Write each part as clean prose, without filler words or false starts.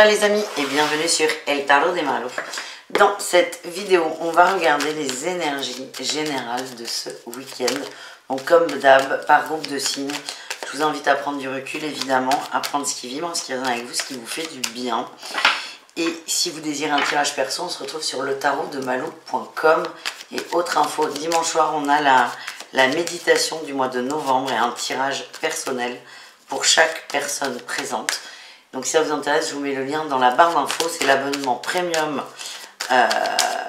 Hola les amis et bienvenue sur El Tarot de Malo. Dans cette vidéo, on va regarder les énergies générales de ce week-end. Donc comme d'hab, par groupe de signes, je vous invite à prendre du recul évidemment, à prendre ce qui vibre, ce qui résonne avec vous, ce qui vous fait du bien. Et si vous désirez un tirage perso, on se retrouve sur letarotdemalo.com. Et autre info, dimanche soir, on a la méditation du mois de novembre et un tirage personnel pour chaque personne présente. Donc si ça vous intéresse, je vous mets le lien dans la barre d'infos. C'est l'abonnement premium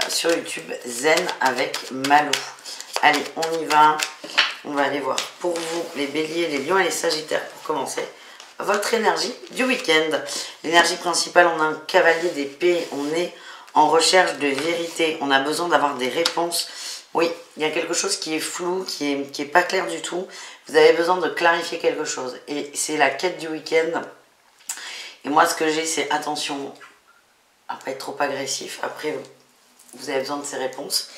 sur YouTube Zen avec Malo. Allez, on y va. On va aller voir pour vous les béliers, les lions et les sagittaires pour commencer. Votre énergie du week-end. L'énergie principale, on a un cavalier d'épée. On est en recherche de vérité. On a besoin d'avoir des réponses. Oui, il y a quelque chose qui est flou, qui est pas clair du tout. Vous avez besoin de clarifier quelque chose. Et c'est la quête du week-end. Et moi, ce que j'ai, c'est attention à ne pas être trop agressif. Après, vous avez besoin de ces réponses.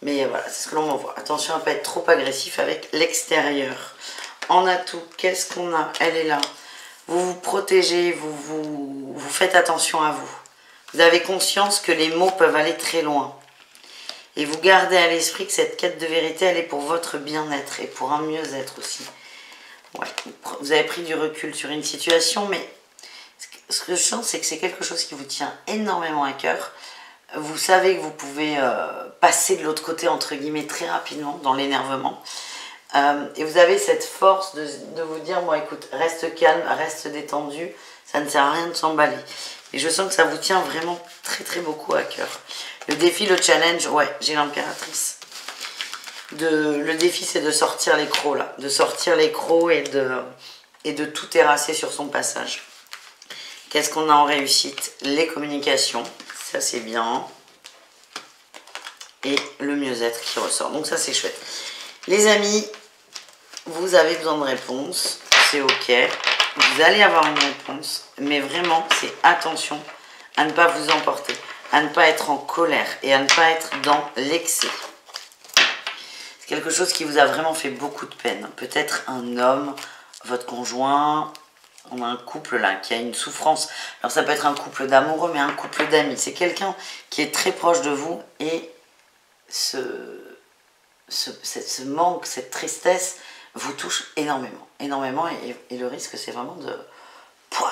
Mais voilà, c'est ce que l'on m'envoie. Attention à ne pas être trop agressif avec l'extérieur. En atout, qu'est-ce qu'on a? Elle est là. Vous vous protégez, vous faites attention à vous. Vous avez conscience que les mots peuvent aller très loin. Et vous gardez à l'esprit que cette quête de vérité, elle est pour votre bien-être et pour un mieux-être aussi. Ouais, vous avez pris du recul sur une situation, mais ce que je sens, c'est que c'est quelque chose qui vous tient énormément à cœur. Vous savez que vous pouvez passer de l'autre côté, entre guillemets, très rapidement dans l'énervement. Et vous avez cette force de vous dire, bon écoute, reste calme, reste détendu, ça ne sert à rien de s'emballer. Et je sens que ça vous tient vraiment très très beaucoup à cœur. Le défi, le challenge, ouais, j'ai l'impératrice. Le défi, c'est de sortir les crocs là, de sortir les crocs et de tout terrasser sur son passage. Qu'est-ce qu'on a en réussite? Les communications, ça c'est bien. Et le mieux-être qui ressort, donc ça c'est chouette. Les amis, vous avez besoin de réponses, c'est ok. Vous allez avoir une réponse, mais vraiment c'est attention à ne pas vous emporter, à ne pas être en colère et à ne pas être dans l'excès. C'est quelque chose qui vous a vraiment fait beaucoup de peine. Peut-être un homme, votre conjoint. On a un couple là qui a une souffrance. Alors ça peut être un couple d'amoureux, mais un couple d'amis. C'est quelqu'un qui est très proche de vous et ce manque, cette tristesse vous touche énormément. Énormément et le risque c'est vraiment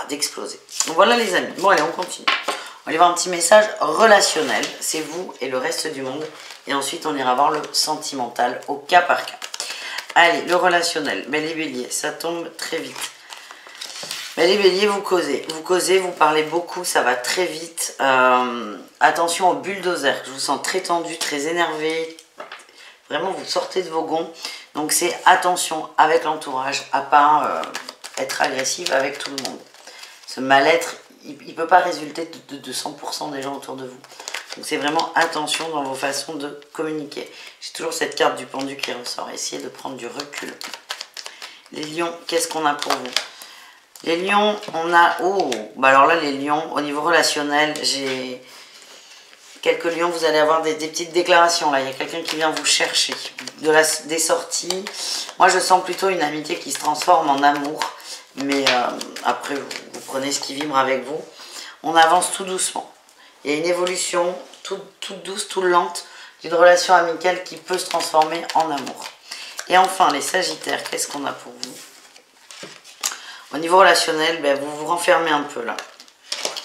d'exploser. Donc voilà les amis. Bon allez, on continue. On va aller voir un petit message relationnel. C'est vous et le reste du monde. Et ensuite on ira voir le sentimental au cas par cas. Allez, le relationnel. Ben, les béliers, ça tombe très vite. Mais les béliers, vous causez, vous parlez beaucoup, ça va très vite. Attention au bulldozer, je vous sens très tendu, très énervé. Vraiment, vous sortez de vos gonds. Donc c'est attention avec l'entourage, à pas être agressif avec tout le monde. Ce mal-être, il ne peut pas résulter de 100% des gens autour de vous. Donc c'est vraiment attention dans vos façons de communiquer. J'ai toujours cette carte du pendu qui ressort. Essayez de prendre du recul. Les lions, qu'est-ce qu'on a pour vous? Les lions, on a... Oh, bah alors là, les lions, au niveau relationnel, j'ai quelques lions, vous allez avoir des petites déclarations. Là, il y a quelqu'un qui vient vous chercher, des sorties. Moi, je sens plutôt une amitié qui se transforme en amour. Mais après, vous prenez ce qui vibre avec vous. On avance tout doucement. Il y a une évolution toute douce, toute lente, d'une relation amicale qui peut se transformer en amour. Et enfin, les sagittaires, qu'est-ce qu'on a pour vous? Au niveau relationnel, ben, vous vous renfermez un peu là.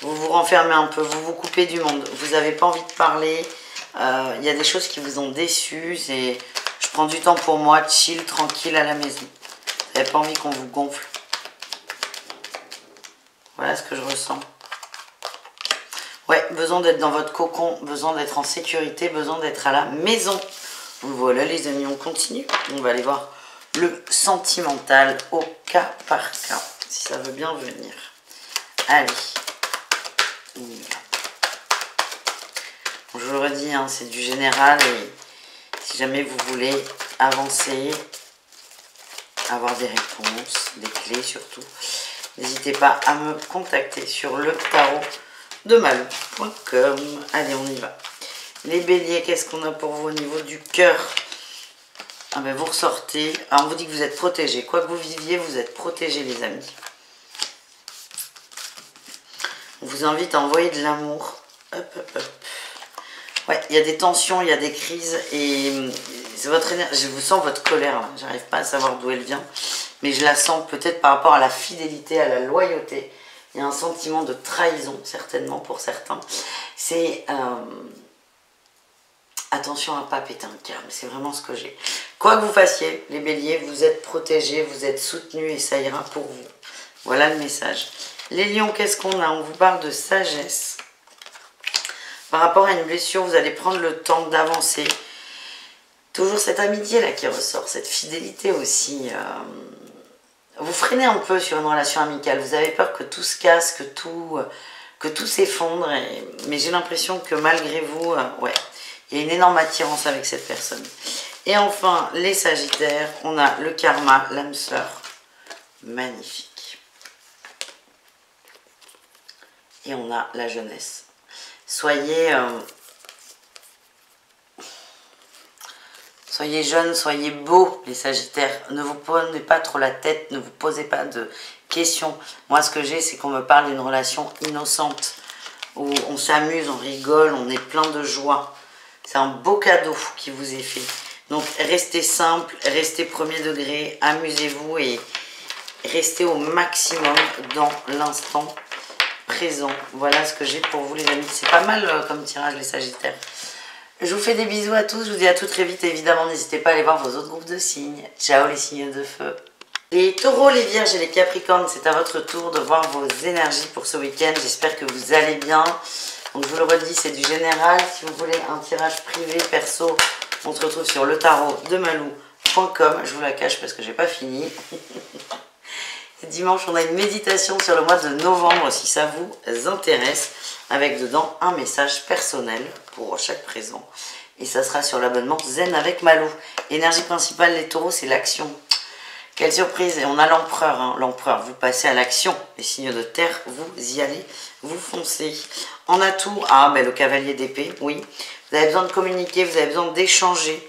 Vous vous renfermez un peu, vous vous coupez du monde. Vous n'avez pas envie de parler. Il y a des choses qui vous ont déçu. Je prends du temps pour moi, chill, tranquille à la maison. Vous n'avez pas envie qu'on vous gonfle. Voilà ce que je ressens. Ouais, besoin d'être dans votre cocon, besoin d'être en sécurité, besoin d'être à la maison. Voilà les amis, on continue. On va aller voir le sentimental au cas par cas. Si ça veut bien venir. Allez. Bon, je le redis, hein, c'est du général. Et si jamais vous voulez avancer, avoir des réponses, des clés surtout, n'hésitez pas à me contacter sur le tarot de malo.com. Allez, on y va. Les béliers, qu'est-ce qu'on a pour vous au niveau du cœur? Ah ben, vous ressortez. Alors, on vous dit que vous êtes protégés. Quoi que vous viviez, vous êtes protégés, les amis. vous invite à envoyer de l'amour. Hop, hop, hop. Ouais, il y a des tensions, il y a des crises et c'est votre énergie. Je vous sens votre colère là. J'arrive pas à savoir d'où elle vient, mais je la sens peut-être par rapport à la fidélité, à la loyauté. Il y a un sentiment de trahison certainement pour certains. C'est attention à ne pas péter un câble, c'est vraiment ce que j'ai. Quoi que vous fassiez, les béliers, vous êtes protégés, vous êtes soutenus et ça ira pour vous. Voilà le message. Les lions, qu'est-ce qu'on a? On vous parle de sagesse. Par rapport à une blessure, vous allez prendre le temps d'avancer. Toujours cette amitié là qui ressort, cette fidélité aussi. Vous freinez un peu sur une relation amicale. Vous avez peur que tout se casse, que tout s'effondre. Mais j'ai l'impression que malgré vous, ouais, il y a une énorme attirance avec cette personne. Et enfin, les sagittaires, on a le karma, l'âme sœur. Magnifique. Et on a la jeunesse. Soyez jeunes, soyez beaux les sagittaires. Ne vous prenez pas trop la tête, ne vous posez pas de questions. Moi ce que j'ai c'est qu'on me parle d'une relation innocente. Où on s'amuse, on rigole, on est plein de joie. C'est un beau cadeau qui vous est fait. Donc restez simple, restez premier degré, amusez-vous et restez au maximum dans l'instant présent. Voilà ce que j'ai pour vous les amis. C'est pas mal comme tirage les sagittaires. Je vous fais des bisous à tous. Je vous dis à tout très vite. Évidemment, n'hésitez pas à aller voir vos autres groupes de signes. Ciao les signes de feu. Les taureaux, les vierges et les capricornes, c'est à votre tour de voir vos énergies pour ce week-end. J'espère que vous allez bien. Donc je vous le redis, c'est du général. Si vous voulez un tirage privé, perso, on se retrouve sur le tarot de malou.com. Je vous la cache parce que j'ai pas fini. Dimanche, on a une méditation sur le mois de novembre, si ça vous intéresse, avec dedans un message personnel pour chaque présent. Et ça sera sur l'abonnement Zen avec Malou. Énergie principale, les taureaux, c'est l'action. Quelle surprise! Et on a l'empereur, hein. L'empereur, vous passez à l'action. Les signes de terre, vous y allez, vous foncez. En atout, le cavalier d'épée, oui. Vous avez besoin de communiquer, vous avez besoin d'échanger.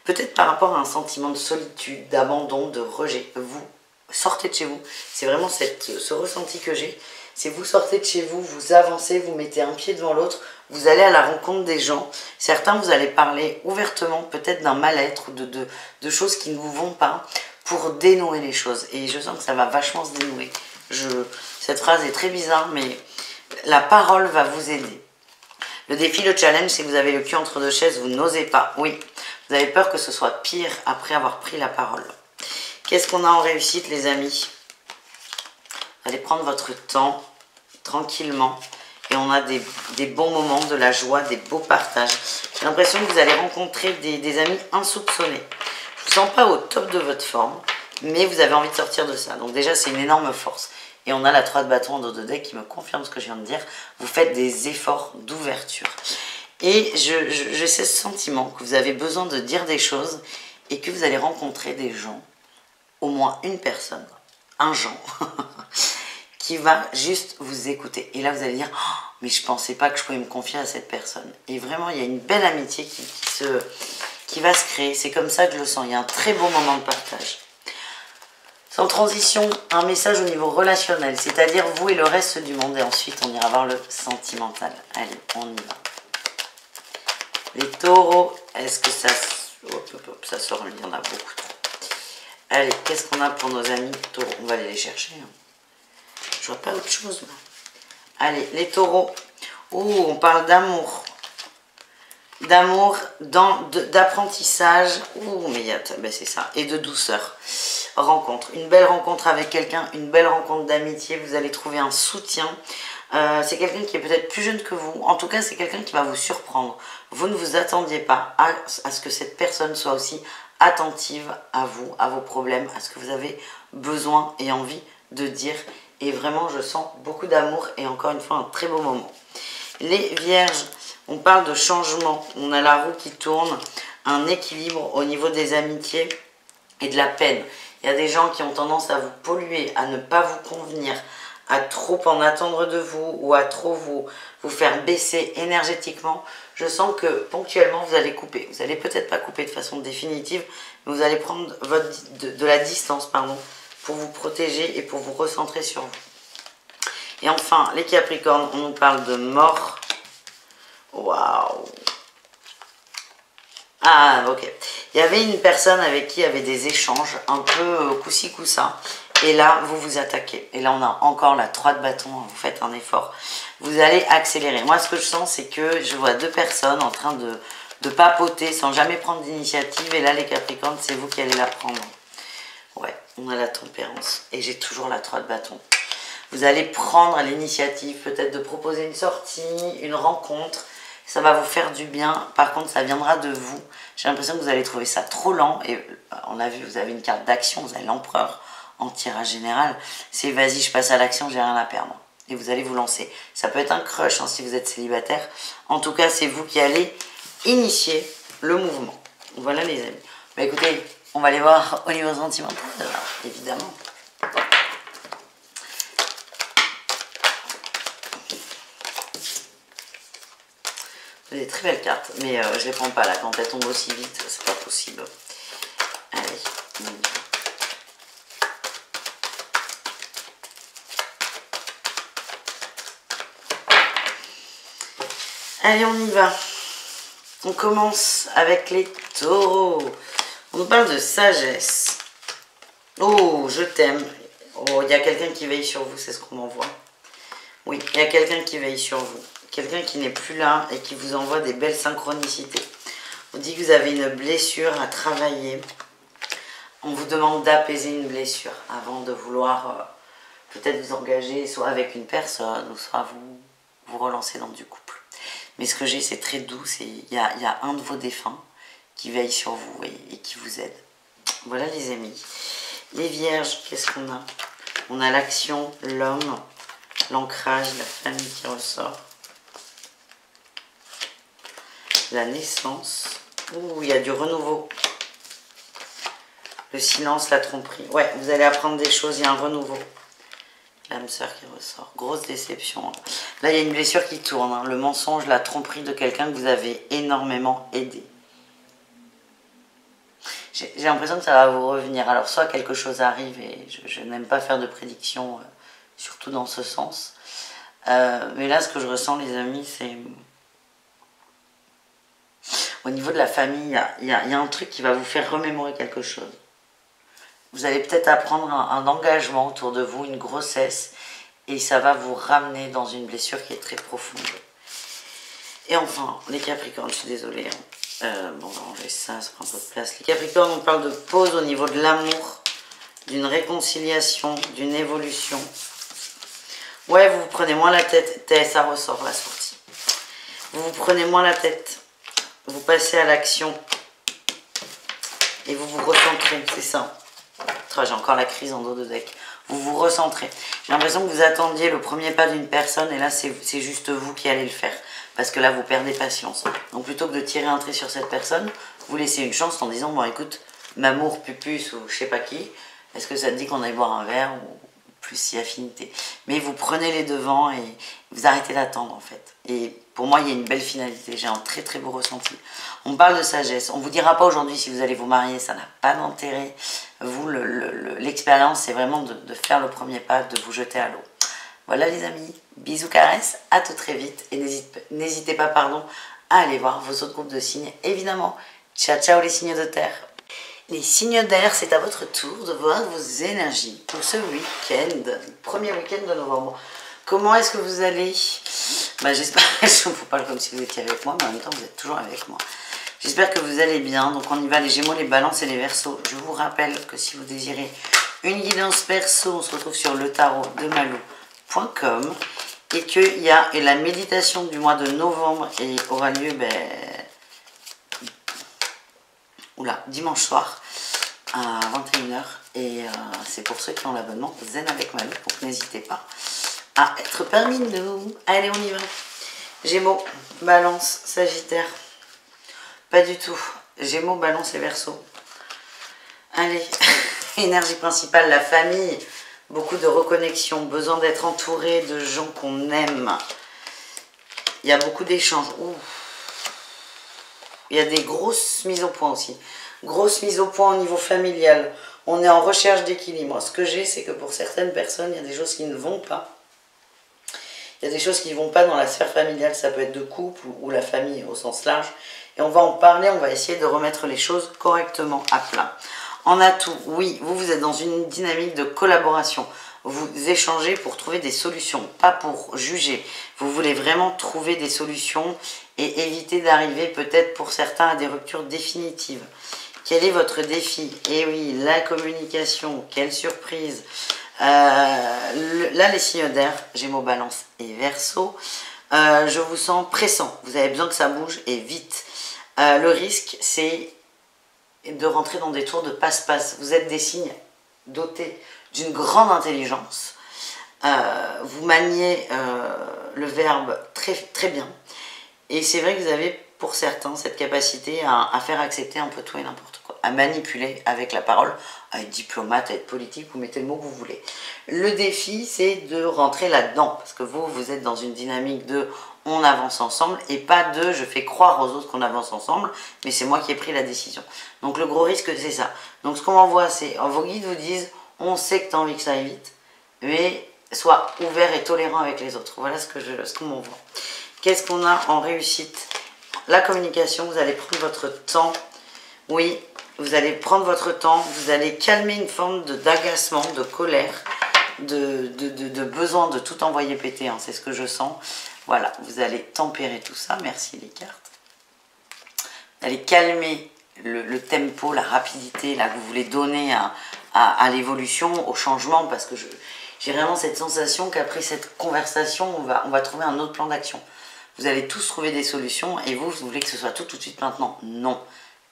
Peut-être par rapport à un sentiment de solitude, d'abandon, de rejet. Vous sortez de chez vous. C'est vraiment ce ressenti que j'ai. C'est vous sortez de chez vous, vous avancez, vous mettez un pied devant l'autre, vous allez à la rencontre des gens. Certains, vous allez parler ouvertement, peut-être d'un mal-être, de choses qui ne vous vont pas, pour dénouer les choses. Et je sens que ça va vachement se dénouer. Cette phrase est très bizarre, mais la parole va vous aider. Le défi, le challenge, c'est que vous avez le cul entre deux chaises, vous n'osez pas. Oui, vous avez peur que ce soit pire après avoir pris la parole. Qu'est-ce qu'on a en réussite, les amis? Vous allez prendre votre temps, tranquillement. Et on a des bons moments, de la joie, des beaux partages. J'ai l'impression que vous allez rencontrer des amis insoupçonnés. Je ne vous sens pas au top de votre forme, mais vous avez envie de sortir de ça. Donc déjà, c'est une énorme force. Et on a la 3 de bâton en dos de deck qui me confirme ce que je viens de dire. Vous faites des efforts d'ouverture. Et j'ai ce sentiment que vous avez besoin de dire des choses et que vous allez rencontrer des gens, au moins une personne, un Jean, qui va juste vous écouter. Et là, vous allez dire, oh, mais je ne pensais pas que je pouvais me confier à cette personne. Et vraiment, il y a une belle amitié qui va se créer. C'est comme ça que je le sens. Il y a un très beau moment de partage. Sans transition, un message au niveau relationnel, c'est-à-dire vous et le reste du monde. Et ensuite, on ira voir le sentimental. Allez, on y va. Les taureaux, est-ce que ça... ça sort, il y en a beaucoup trop. Allez, qu'est-ce qu'on a pour nos amis taureaux? On va aller les chercher. Je vois pas autre chose. Là. Allez, les taureaux. Oh, on parle d'amour. D'amour, d'apprentissage. Oh, mais c'est ça. Et de douceur. Rencontre. Une belle rencontre avec quelqu'un, une belle rencontre d'amitié. Vous allez trouver un soutien. C'est quelqu'un qui est peut-être plus jeune que vous. En tout cas, c'est quelqu'un qui va vous surprendre. Vous ne vous attendiez pas à ce que cette personne soit aussi attentive à vous, à vos problèmes, à ce que vous avez besoin et envie de dire. Et vraiment, je sens beaucoup d'amour et encore une fois, un très beau moment. Les vierges, on parle de changement. On a la roue qui tourne, un équilibre au niveau des amitiés et de la peine. Il y a des gens qui ont tendance à vous polluer, à ne pas vous convenir, à trop en attendre de vous ou à trop vous faire baisser énergétiquement. Je sens que ponctuellement, vous allez couper. Vous n'allez peut-être pas couper de façon définitive, mais vous allez prendre de la distance, pour vous protéger et pour vous recentrer sur vous. Et enfin, les Capricornes, on nous parle de mort. Waouh! Ah, ok. Il y avait une personne avec qui il y avait des échanges, un peu coup-ci, coup-ça. Et là, vous vous attaquez. Et là, on a encore la 3 de bâton. Vous faites un effort. Vous allez accélérer. Moi, ce que je sens, c'est que je vois 2 personnes en train de papoter sans jamais prendre d'initiative. Et là, les Capricornes, c'est vous qui allez la prendre. Ouais, on a la tempérance. Et j'ai toujours la 3 de bâton. Vous allez prendre l'initiative, peut-être de proposer une sortie, une rencontre. Ça va vous faire du bien. Par contre, ça viendra de vous. J'ai l'impression que vous allez trouver ça trop lent. Et on a vu, vous avez une carte d'action. Vous avez l'empereur en tirage général. C'est vas-y, je passe à l'action, j'ai rien à perdre. Et vous allez vous lancer. Ça peut être un crush hein, si vous êtes célibataire. En tout cas, c'est vous qui allez initier le mouvement. Voilà les amis. Bah écoutez, on va aller voir au niveau sentimental, évidemment. C'est des très belles cartes, mais je les prends pas là. Quand elles tombent aussi vite, c'est pas possible. Allez, on y va. Allez, on y va. On commence avec les taureaux. On nous parle de sagesse. Oh, je t'aime. Oh, il y a quelqu'un qui veille sur vous, c'est ce qu'on m'envoie. Oui, il y a quelqu'un qui veille sur vous. Quelqu'un qui n'est plus là et qui vous envoie des belles synchronicités. On dit que vous avez une blessure à travailler. On vous demande d'apaiser une blessure avant de vouloir peut-être vous engager soit avec une personne ou soit vous relancer dans du couple. Mais ce que j'ai, c'est très doux. Il y a un de vos défunts qui veille sur vous et qui vous aide. Voilà les amis. Les vierges, qu'est-ce qu'on a? On a l'action, l'homme, l'ancrage, la famille qui ressort. La naissance. Ouh, il y a du renouveau. Le silence, la tromperie. Ouais, vous allez apprendre des choses, il y a un renouveau. L'âme sœur qui ressort. Grosse déception. Là, il y a une blessure qui tourne. Hein. Le mensonge, la tromperie de quelqu'un que vous avez énormément aidé. J'ai l'impression que ça va vous revenir. Alors, soit quelque chose arrive, et je n'aime pas faire de prédictions, surtout dans ce sens. Mais là, ce que je ressens, les amis, c'est... Au niveau de la famille, il y a un truc qui va vous faire remémorer quelque chose. Vous allez peut-être apprendre un engagement autour de vous, une grossesse, et ça va vous ramener dans une blessure qui est très profonde. Et enfin, les Capricornes, je suis désolée. Bon, on va enlever ça, ça prend un peu de place. Les Capricornes, on parle de pause au niveau de l'amour, d'une réconciliation, d'une évolution. Ouais, vous vous prenez moins la tête. Ça ressort, la sortie. Vous vous prenez moins la tête. Vous passez à l'action. Et vous vous recentrez, c'est ça. J'ai encore la crise en dos de deck. Vous vous recentrez. J'ai l'impression que vous attendiez le premier pas d'une personne et là, c'est juste vous qui allez le faire. Parce que là, vous perdez patience. Donc, plutôt que de tirer un trait sur cette personne, vous laissez une chance en disant, bon, écoute, Mamour, Pupus ou je sais pas qui, est-ce que ça te dit qu'on aille boire un verre ou plus si affinité? Mais vous prenez les devants et vous arrêtez d'attendre, en fait. Et pour moi, il y a une belle finalité. J'ai un très, très beau ressenti. On parle de sagesse. On ne vous dira pas aujourd'hui si vous allez vous marier. Ça n'a pas d'intérêt. Vous, l'expérience, c'est vraiment de faire le premier pas, de vous jeter à l'eau. Voilà les amis, bisous caresses, à tout très vite et n'hésitez pas à aller voir vos autres groupes de signes, évidemment. Ciao ciao les signes de terre. Les signes d'air, c'est à votre tour de voir vos énergies pour ce week-end, premier week-end de novembre. Comment est-ce que vous allez? J'espère, je ne vous parle comme si vous étiez avec moi, mais en même temps vous êtes toujours avec moi. J'espère que vous allez bien, donc on y va les Gémeaux, les Balances et les Verseaux. Je vous rappelle que si vous désirez une guidance perso, on se retrouve sur le tarot de Malou.com et qu'il y a la méditation du mois de novembre et aura lieu dimanche soir à 21h et c'est pour ceux qui ont l'abonnement Zen avec Malou, donc n'hésitez pas à être parmi nous. Allez, on y va. Gémeaux, Balance, Sagittaire. Pas du tout. Gémeaux, Balance et Verseau. Allez, énergie principale, la famille. Beaucoup de reconnexion, besoin d'être entouré de gens qu'on aime. Il y a beaucoup d'échanges. Il y a des grosses mises au point aussi. Grosse mise au point au niveau familial. On est en recherche d'équilibre. Ce que j'ai, c'est que pour certaines personnes, il y a des choses qui ne vont pas. Il y a des choses qui ne vont pas dans la sphère familiale, ça peut être de couple ou la famille au sens large. Et on va en parler, on va essayer de remettre les choses correctement à plat. En atout, oui, vous êtes dans une dynamique de collaboration. Vous échangez pour trouver des solutions, pas pour juger. Vous voulez vraiment trouver des solutions et éviter d'arriver peut-être pour certains à des ruptures définitives. Quel est votre défi? Eh oui, la communication, quelle surprise! Là, les signes d'air, Gémeaux, Balance et Verseau, je vous sens pressant. Vous avez besoin que ça bouge et vite. Le risque, c'est de rentrer dans des tours de passe-passe. Vous êtes des signes dotés d'une grande intelligence. Vous maniez le verbe très, très bien. Et c'est vrai que vous avez, pour certains, cette capacité à faire accepter un peu tout et n'importe quoi. À manipuler avec la parole, à être diplomate, à être politique, vous mettez le mot que vous voulez. Le défi, c'est de rentrer là-dedans. Parce que vous êtes dans une dynamique de on avance ensemble et pas de je fais croire aux autres qu'on avance ensemble, mais c'est moi qui ai pris la décision. Donc le gros risque, c'est ça. Donc ce qu'on m'envoie, c'est vos guides vous disent on sait que tu as envie que ça aille vite, mais sois ouvert et tolérant avec les autres. Voilà ce qu'on m'envoie. Qu'est-ce qu'on a en réussite? La communication, vous allez prendre votre temps. Oui, vous allez prendre votre temps, vous allez calmer une forme d'agacement, de colère, de besoin de tout envoyer péter, hein, c'est ce que je sens. Voilà, vous allez tempérer tout ça, merci les cartes. Vous allez calmer le tempo, la rapidité là, que vous voulez donner à l'évolution, au changement, parce que j'ai vraiment cette sensation qu'après cette conversation, on va trouver un autre plan d'action. Vous allez tous trouver des solutions et vous voulez que ce soit tout de suite maintenant. Non.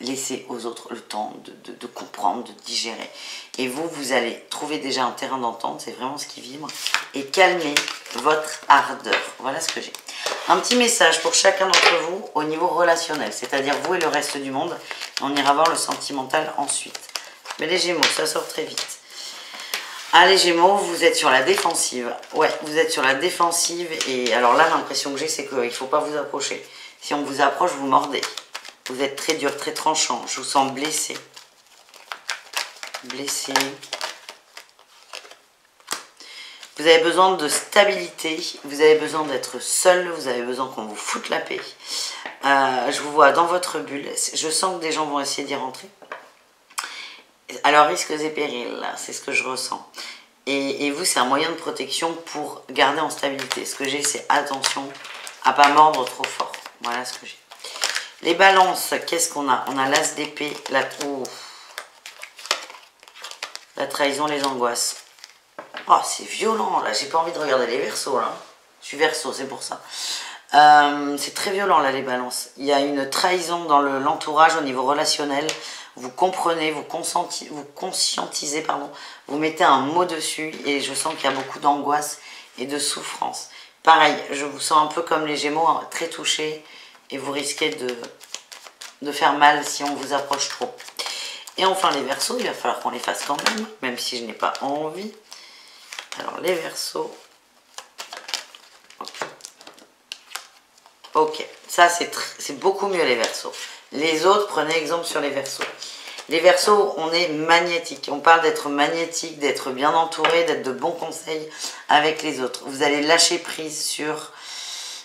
Laissez aux autres le temps de comprendre, de digérer. Et vous allez trouver déjà un terrain d'entente, c'est vraiment ce qui vibre. Et calmer votre ardeur. Voilà ce que j'ai. Un petit message pour chacun d'entre vous au niveau relationnel, c'est-à-dire vous et le reste du monde. On ira voir le sentimental ensuite. Mais les Gémeaux, ça sort très vite. Ah, les Gémeaux, vous êtes sur la défensive. Ouais, vous êtes sur la défensive. Et alors là, l'impression que j'ai, c'est qu'il ne faut pas vous approcher. Si on vous approche, vous mordez. Vous êtes très dur, très tranchant. Je vous sens blessé. Blessé. Vous avez besoin de stabilité. Vous avez besoin d'être seul. Vous avez besoin qu'on vous foute la paix. Je vous vois dans votre bulle. Je sens que des gens vont essayer d'y rentrer. Alors, risques et périls, c'est ce que je ressens. Et vous, c'est un moyen de protection pour garder en stabilité. Ce que j'ai, c'est attention à ne pas mordre trop fort. Voilà ce que j'ai. Les balances, qu'est-ce qu'on a? On a l'as d'épée, la trahison, les angoisses. Oh, c'est violent, là. J'ai pas envie de regarder les Verseaux, là. Je suis Verseau, c'est pour ça. C'est très violent, là, les balances. Il y a une trahison dans l'entourage au niveau relationnel. Vous comprenez, vous conscientisez, pardon. Vous mettez un mot dessus et je sens qu'il y a beaucoup d'angoisse et de souffrance. Pareil, je vous sens un peu comme les Gémeaux, hein, très touchés. Et vous risquez de faire mal si on vous approche trop. Et enfin les Verseaux, il va falloir qu'on les fasse quand même si je n'ai pas envie. Alors les Verseaux. Ok, ça c'est beaucoup mieux les Verseaux. Les autres, prenez exemple sur les Verseaux. Les Verseaux, on est magnétique. On parle d'être magnétique, d'être bien entouré, d'être de bons conseils avec les autres. Vous allez lâcher prise sur...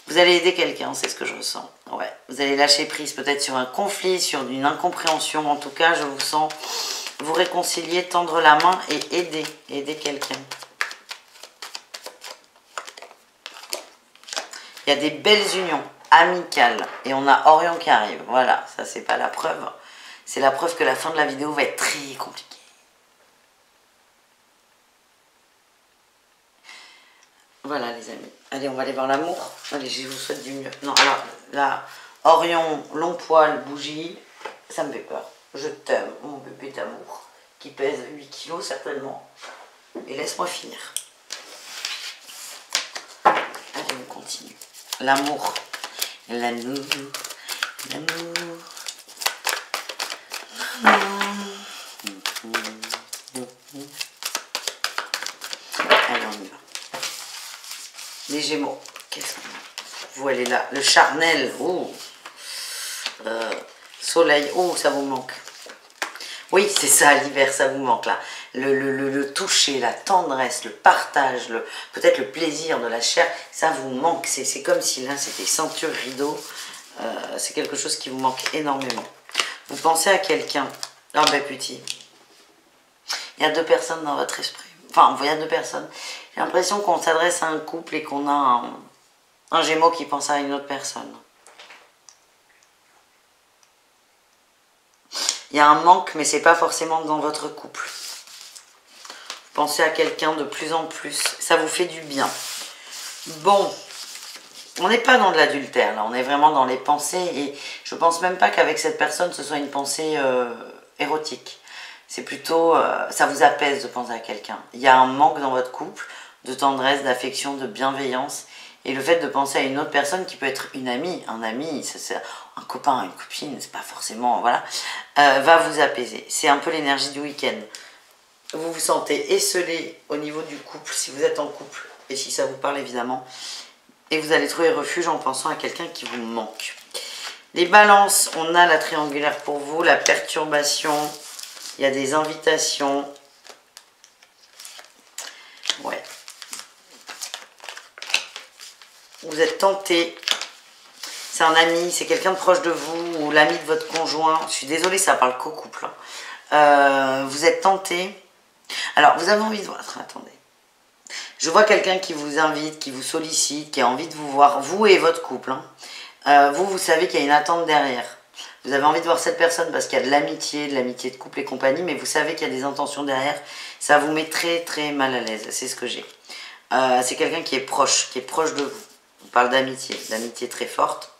Vous allez aider quelqu'un, c'est ce que je ressens. Ouais. Vous allez lâcher prise peut-être sur un conflit, sur une incompréhension. En tout cas, je vous sens vous réconcilier, tendre la main et aider quelqu'un. Il y a des belles unions amicales et on a Orion qui arrive. Voilà, ça c'est pas la preuve. C'est la preuve que la fin de la vidéo va être très compliquée. Voilà les amis. Allez, on va aller voir l'amour. Allez, je vous souhaite du mieux. Non, alors là, Orion, long poil, bougie, ça me fait peur. Je t'aime, mon bébé d'amour, qui pèse 8 kilos certainement. Et laisse-moi finir. Allez, on continue. L'amour. L'amour. L'amour. Allez, on y va. Les Gémeaux, qu'est-ce qu'on a? Vous, elle est là. Le charnel, oh. Soleil, oh, ça vous manque. Oui, c'est ça, l'hiver, ça vous manque là. Le toucher, la tendresse, le partage, peut-être le plaisir de la chair, ça vous manque. C'est comme si là, c'était ceinture, rideau. C'est quelque chose qui vous manque énormément. Vous pensez à quelqu'un. Ah ben petit. Il y a 2 personnes dans votre esprit. Enfin, il y a 2 personnes. J'ai l'impression qu'on s'adresse à un couple et qu'on a un Gémeaux qui pense à une autre personne. Il y a un manque, mais c'est pas forcément dans votre couple. Pensez à quelqu'un de plus en plus. Ça vous fait du bien. Bon, on n'est pas dans de l'adultère, là. On est vraiment dans les pensées. Et je pense même pas qu'avec cette personne, ce soit une pensée érotique. C'est plutôt, ça vous apaise de penser à quelqu'un. Il y a un manque dans votre couple de tendresse, d'affection, de bienveillance. Et le fait de penser à une autre personne qui peut être une amie, un ami, c'est un copain, une copine, c'est pas forcément, voilà, va vous apaiser. C'est un peu l'énergie du week-end. Vous vous sentez esselé au niveau du couple, si vous êtes en couple, et si ça vous parle évidemment. Et vous allez trouver refuge en pensant à quelqu'un qui vous manque. Les balances, on a la triangulaire pour vous, la perturbation, il y a des invitations. Ouais. Vous êtes tenté, c'est un ami, c'est quelqu'un de proche de vous, ou l'ami de votre conjoint. Je suis désolée, ça parle qu'au couple. Vous êtes tenté. Alors, vous avez envie de voir, attendez. Je vois quelqu'un qui vous invite, qui vous sollicite, qui a envie de vous voir, vous et votre couple. Vous savez qu'il y a une attente derrière. Vous avez envie de voir cette personne parce qu'il y a de l'amitié de couple et compagnie, mais vous savez qu'il y a des intentions derrière. Ça vous met très très mal à l'aise, c'est ce que j'ai. C'est quelqu'un qui est proche de vous. On parle d'amitié très forte.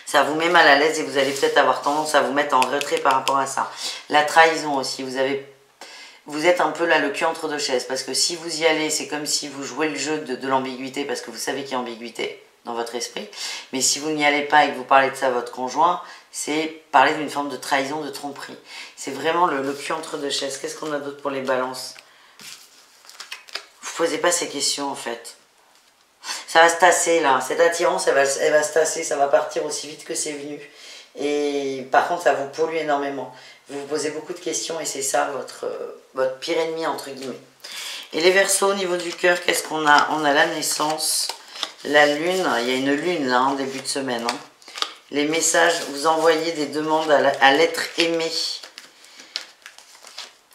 Ça vous met mal à l'aise et vous allez peut-être avoir tendance à vous mettre en retrait par rapport à ça. La trahison aussi, vous êtes un peu là le cul entre 2 chaises, parce que si vous y allez, c'est comme si vous jouez le jeu de l'ambiguïté, parce que vous savez qu'il y a ambiguïté dans votre esprit. Mais si vous n'y allez pas et que vous parlez de ça à votre conjoint, c'est parler d'une forme de trahison, de tromperie. C'est vraiment le cul entre 2 chaises. Qu'est-ce qu'on a d'autre pour les balances? Vous ne posez pas ces questions en fait. Ça va se tasser là, cette attirance elle va se tasser, ça va partir aussi vite que c'est venu. Et par contre ça vous pollue énormément. Vous vous posez beaucoup de questions et c'est ça votre pire ennemi entre guillemets. Et les Verseaux au niveau du cœur, qu'est-ce qu'on a? On a la naissance, la lune, il y a une lune là en début de semaine. Les messages, vous envoyez des demandes à l'être aimé.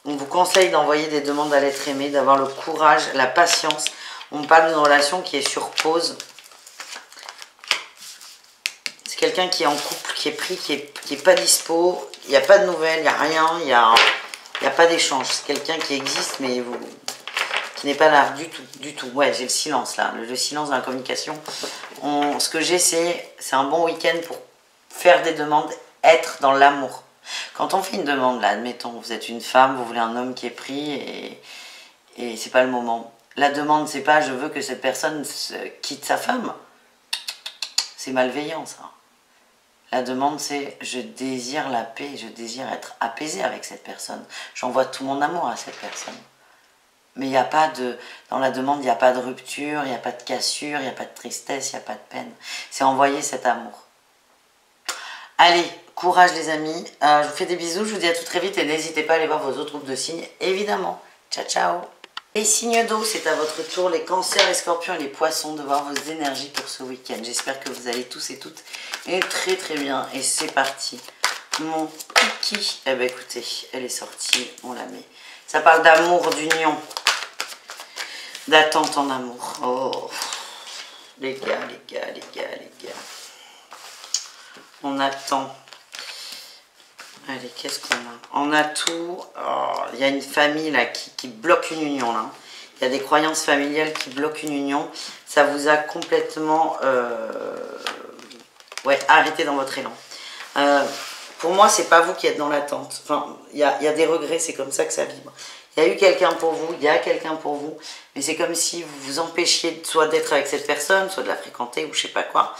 On vous conseille d'envoyer des demandes à l'être aimé, d'avoir le courage, la patience. On parle d'une relation qui est sur pause. C'est quelqu'un qui est en couple, qui est pris, qui est pas dispo. Il n'y a pas de nouvelles, il n'y a rien, il n'y a pas d'échange. C'est quelqu'un qui existe, mais qui n'est pas là du tout, du tout. Ouais, j'ai le silence là, le silence dans la communication. Ce que j'ai, c'est un bon week-end pour faire des demandes, être dans l'amour. Quand on fait une demande, là, admettons, vous êtes une femme, vous voulez un homme qui est pris et c'est pas le moment. La demande, c'est pas je veux que cette personne quitte sa femme. C'est malveillant, ça. La demande, c'est je désire la paix, je désire être apaisé avec cette personne. J'envoie tout mon amour à cette personne. Mais il n'y a pas de... Dans la demande, il n'y a pas de rupture, il n'y a pas de cassure, il n'y a pas de tristesse, il n'y a pas de peine. C'est envoyer cet amour. Allez, courage les amis. Je vous fais des bisous, je vous dis à tout très vite et n'hésitez pas à aller voir vos autres groupes de signes, évidemment. Ciao, ciao. Les signes d'eau, c'est à votre tour, les cancers, les scorpions et les poissons, de voir vos énergies pour ce week-end. J'espère que vous allez tous et toutes et très très bien. Et c'est parti. Mon kiki, eh bien écoutez, elle est sortie, on la met. Ça parle d'amour, d'union, d'attente en amour. Oh, les gars. On attend. Allez, qu'est-ce qu'on a? On a tout. Oh, il y a une famille là qui bloque une union là. Il y a des croyances familiales qui bloquent une union. Ça vous a complètement arrêté dans votre élan. Pour moi, c'est pas vous qui êtes dans l'attente. Enfin, il y a des regrets, c'est comme ça que ça vibre. Il y a eu quelqu'un pour vous, il y a quelqu'un pour vous, mais c'est comme si vous vous empêchiez soit d'être avec cette personne, soit de la fréquenter ou je sais pas quoi,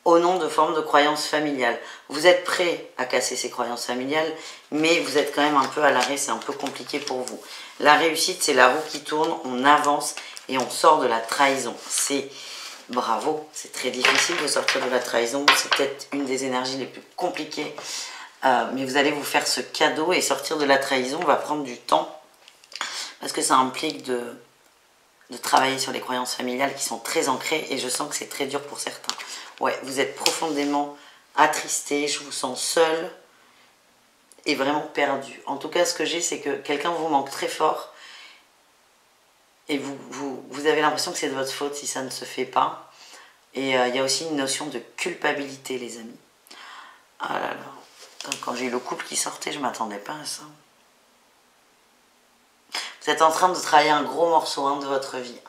au nom de formes de croyances familiales. Vous êtes prêt à casser ces croyances familiales, mais vous êtes quand même un peu à l'arrêt, c'est un peu compliqué pour vous. La réussite, c'est la roue qui tourne, on avance et on sort de la trahison. C'est bravo, c'est très difficile de sortir de la trahison, c'est peut-être une des énergies les plus compliquées mais vous allez vous faire ce cadeau et sortir de la trahison va prendre du temps parce que ça implique de travailler sur les croyances familiales qui sont très ancrées et je sens que c'est très dur pour certains. Ouais, vous êtes profondément attristé, je vous sens seul et vraiment perdu. En tout cas, ce que j'ai, c'est que quelqu'un vous manque très fort et vous avez l'impression que c'est de votre faute si ça ne se fait pas. Et il y a aussi une notion de culpabilité, les amis. Ah là là, quand j'ai eu le couple qui sortait, je ne m'attendais pas à ça. Vous êtes en train de travailler un gros morceau de votre vie.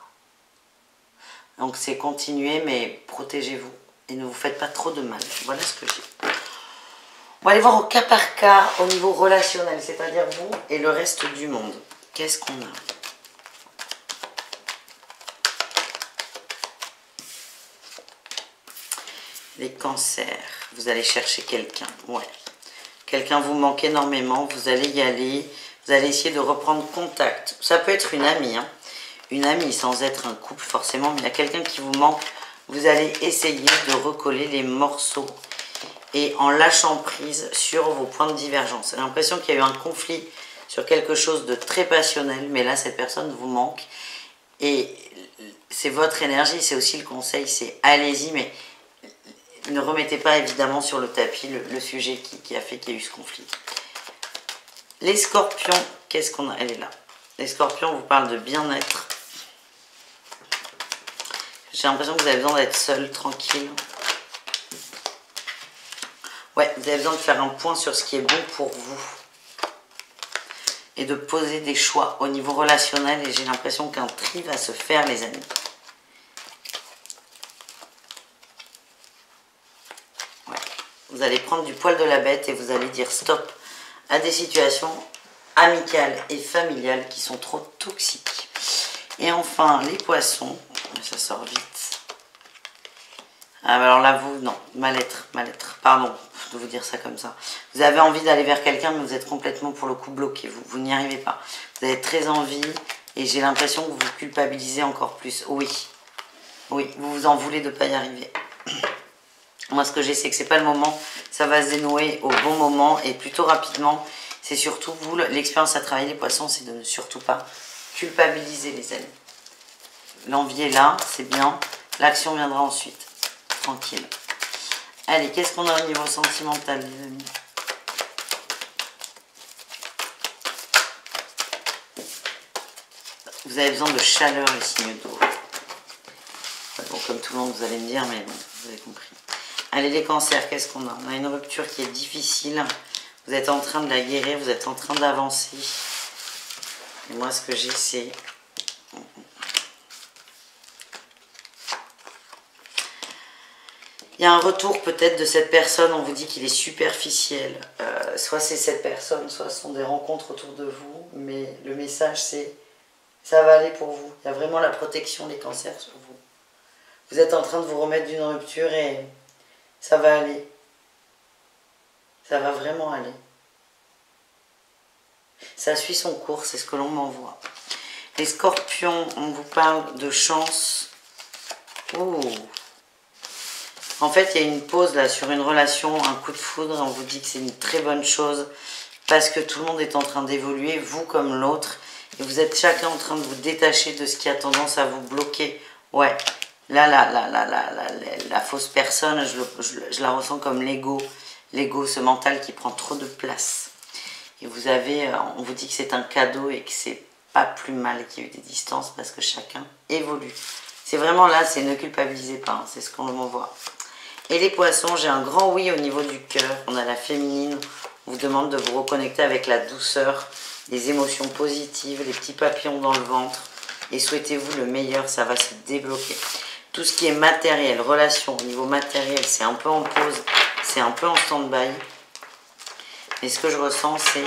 Donc c'est continuer, mais protégez-vous. Et ne vous faites pas trop de mal. Voilà ce que j'ai. On va aller voir au cas par cas, au niveau relationnel, c'est-à-dire vous et le reste du monde. Qu'est-ce qu'on a ? Les cancers. Vous allez chercher quelqu'un. Ouais. Quelqu'un vous manque énormément. Vous allez y aller. Vous allez essayer de reprendre contact. Ça peut être une amie. Hein. Une amie sans être un couple forcément. Mais il y a quelqu'un qui vous manque. Vous allez essayer de recoller les morceaux. Et en lâchant prise sur vos points de divergence. J'ai l'impression qu'il y a eu un conflit sur quelque chose de très passionnel. Mais là, cette personne vous manque. Et c'est votre énergie. C'est aussi le conseil. C'est allez-y. Mais ne remettez pas évidemment sur le tapis le sujet qui a fait qu'il y a eu ce conflit. Les scorpions, qu'est-ce qu'on a? Elle est là. Les scorpions, on vous parle de bien-être. J'ai l'impression que vous avez besoin d'être seul, tranquille. Ouais, vous avez besoin de faire un point sur ce qui est bon pour vous. Et de poser des choix au niveau relationnel. Et j'ai l'impression qu'un tri va se faire, les amis. Ouais. Vous allez prendre du poil de la bête et vous allez dire stop à des situations amicales et familiales qui sont trop toxiques. Et enfin, les poissons. Ça sort vite. Ah, alors là, vous, non, mal-être, pardon de vous dire ça comme ça. Vous avez envie d'aller vers quelqu'un, mais vous êtes complètement pour le coup bloqué. Vous n'y arrivez pas. Vous avez très envie et j'ai l'impression que vous vous culpabilisez encore plus. Oui, oui, vous vous en voulez de ne pas y arriver. Moi, ce que j'ai, c'est que c'est pas le moment. Ça va se dénouer au bon moment et plutôt rapidement. C'est surtout vous, l'expérience à travailler les poissons, c'est de ne surtout pas culpabiliser les amis. L'envie est là, c'est bien. L'action viendra ensuite. Tranquille. Allez, qu'est-ce qu'on a au niveau sentimental, les amis? Vous avez besoin de chaleur, les signes d'eau. Bon, comme tout le monde, vous allez me dire, mais bon, vous avez compris. Allez, les cancers, qu'est-ce qu'on a? On a une rupture qui est difficile. Vous êtes en train de la guérir, vous êtes en train d'avancer. Et moi, ce que j'ai, c'est... Il y a un retour peut-être de cette personne, on vous dit qu'il est superficiel. Soit c'est cette personne, soit ce sont des rencontres autour de vous. Mais le message, c'est ça va aller pour vous. Il y a vraiment la protection des cancers sur vous. Vous êtes en train de vous remettre d'une rupture et ça va aller. Ça va vraiment aller. Ça suit son cours, c'est ce que l'on m'envoie. Les scorpions, on vous parle de chance. Oh. En fait, il y a une pause là sur une relation, un coup de foudre. On vous dit que c'est une très bonne chose parce que tout le monde est en train d'évoluer, vous comme l'autre. Et vous êtes chacun en train de vous détacher de ce qui a tendance à vous bloquer. Ouais, là, la fausse personne, je la ressens comme l'ego. L'ego, ce mental qui prend trop de place. Et vous avez, on vous dit que c'est un cadeau et que c'est pas plus mal qu'il y ait eu des distances parce que chacun évolue. C'est vraiment là, c'est ne culpabilisez pas, hein, c'est ce qu'on m'envoie. Et les poissons, j'ai un grand oui au niveau du cœur. On a la féminine, on vous demande de vous reconnecter avec la douceur, les émotions positives, les petits papillons dans le ventre. Et souhaitez-vous le meilleur, ça va se débloquer. Tout ce qui est matériel, relation, au niveau matériel, c'est un peu en pause, c'est un peu en stand-by. Mais ce que je ressens, c'est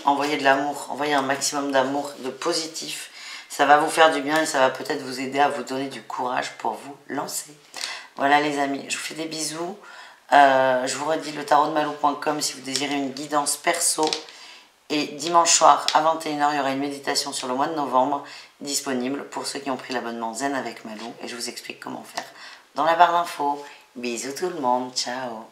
envoyer de l'amour, envoyer un maximum d'amour, de positif. Ça va vous faire du bien et ça va peut-être vous aider à vous donner du courage pour vous lancer. Voilà les amis, je vous fais des bisous. Je vous redis le tarotdemalou.com si vous désirez une guidance perso. Et dimanche soir à 21 h, il y aura une méditation sur le mois de novembre disponible pour ceux qui ont pris l'abonnement Zen avec Malou. Et je vous explique comment faire dans la barre d'infos. Bisous tout le monde, ciao.